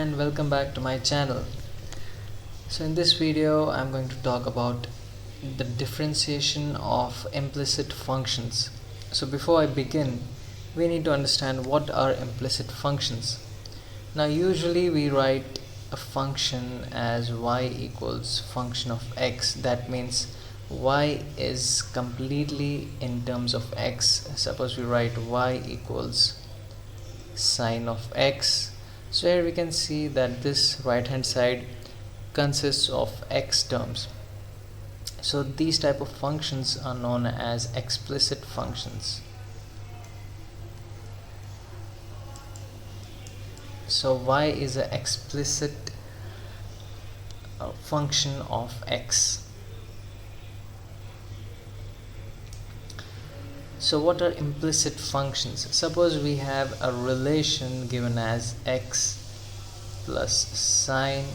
and welcome back to my channel. So in this video I'm going to talk about the differentiation of implicit functions. So before I begin, we need to understand what are implicit functions. Now usually we write a function as y equals function of x. That means y is completely in terms of x. Suppose we write y equals sine of x. So here we can see that this right hand side consists of x terms. So these type of functions are known as explicit functions. So y is an explicit function of x. So what are implicit functions? Suppose we have a relation given as x plus sine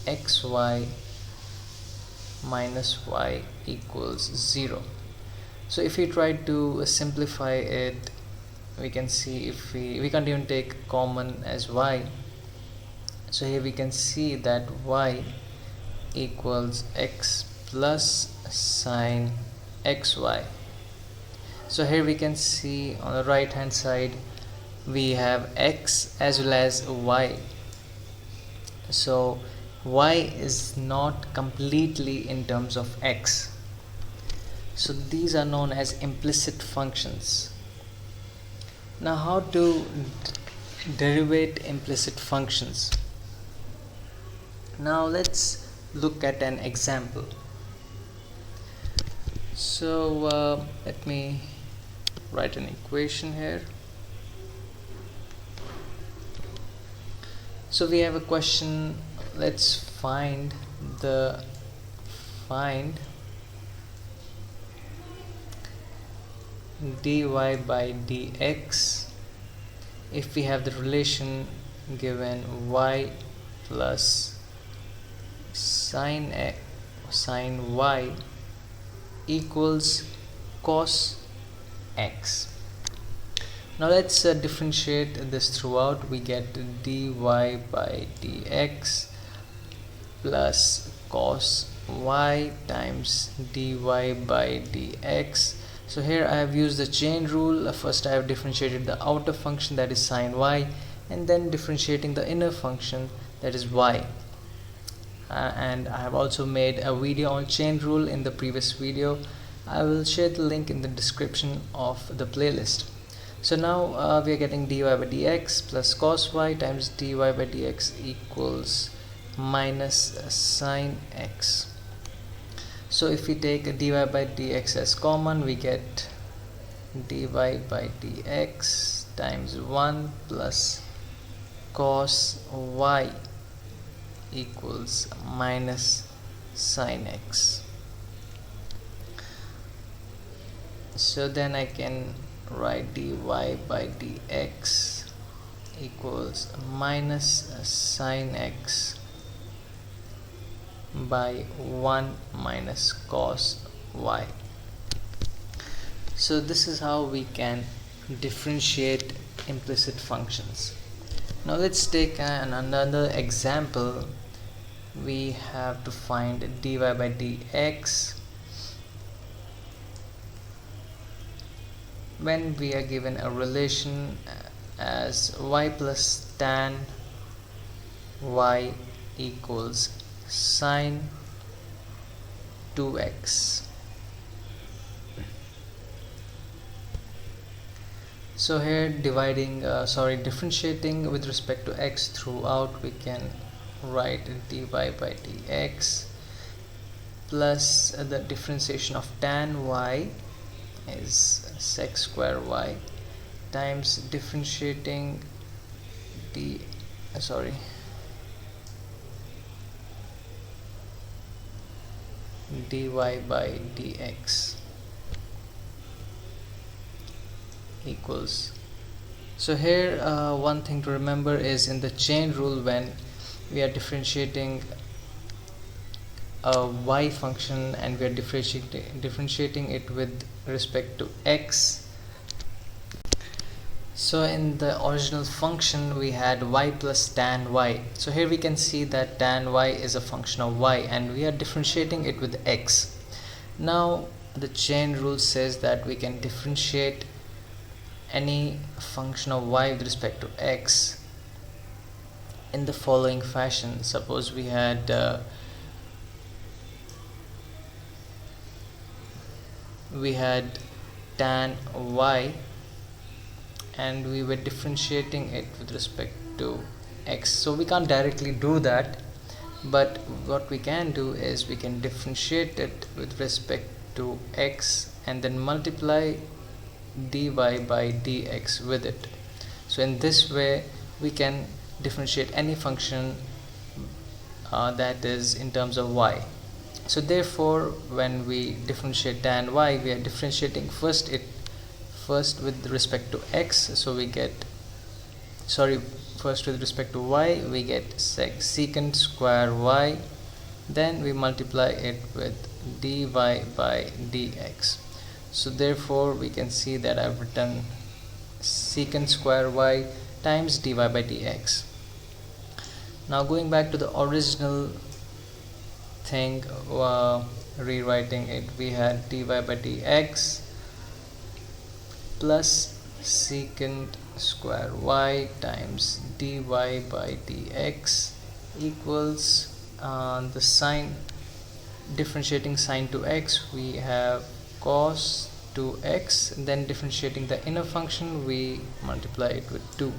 xy minus y equals 0. So if we try to simplify it, we can see if we can't even take common as y. So here we can see that y equals x plus sine xy. So here we can see on the right hand side we have x as well as y. So y is not completely in terms of x. So these are known as implicit functions. Now how to derivate implicit functions? Now let's look at an example. So let me write an equation here. So we have a question. Let's find dy by dx if we have the relation given y plus sine y equals cos x. Now let's differentiate this throughout. We get dy by dx plus cos y times dy by dx. So here I have used the chain rule. First I have differentiated the outer function, that is sine y, and then differentiating the inner function, that is y. And I have also made a video on chain rule in the previous video. I will share the link in the description of the playlist. So now we are getting dy by dx plus cos y times dy by dx equals minus sine x. So if we take dy by dx as common, we get dy by dx times 1 plus cos y equals minus sine x. So then I can write dy by dx equals minus sine x by 1 minus cos y. So this is how we can differentiate implicit functions. Now let's take another example. We have to find dy by dx when we are given a relation as y plus tan y equals sine 2x. So here differentiating with respect to x throughout, we can write dy by dx plus the differentiation of tan y is sec square y times differentiating dy by dx equals. So here one thing to remember is in the chain rule, when we are differentiating a y function and we are differentiating it with respect to x, So in the original function we had y plus tan y. So here we can see that tan y is a function of y and we are differentiating it with x. Now the chain rule says that we can differentiate any function of y with respect to x in the following fashion. Suppose we had tan y and we were differentiating it with respect to x. So we can't directly do that, but what we can do is we can differentiate it with respect to x and then multiply dy by dx with it. So in this way we can differentiate any function that is in terms of y. So therefore when we differentiate tan y, we are differentiating first with respect to x. So we get first with respect to y we get secant square y, then we multiply it with dy by dx. So therefore we can see that I've written secant square y times dy by dx. Now going back to the original thing, rewriting it, we had dy by dx plus secant square y times dy by dx equals the sign, differentiating sign to x, we have cos 2x, then differentiating the inner function we multiply it with 2.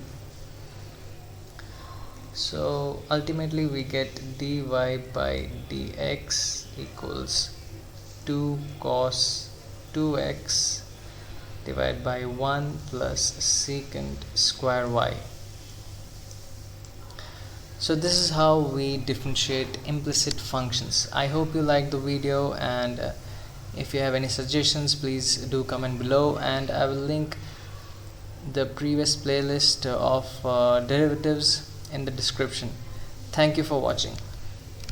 So ultimately we get dy by dx equals 2 cos 2x divided by 1 plus secant square y. So this is how we differentiate implicit functions. I hope you liked the video, and if you have any suggestions please do comment below, and I will link the previous playlist of derivatives in the description. Thank you for watching.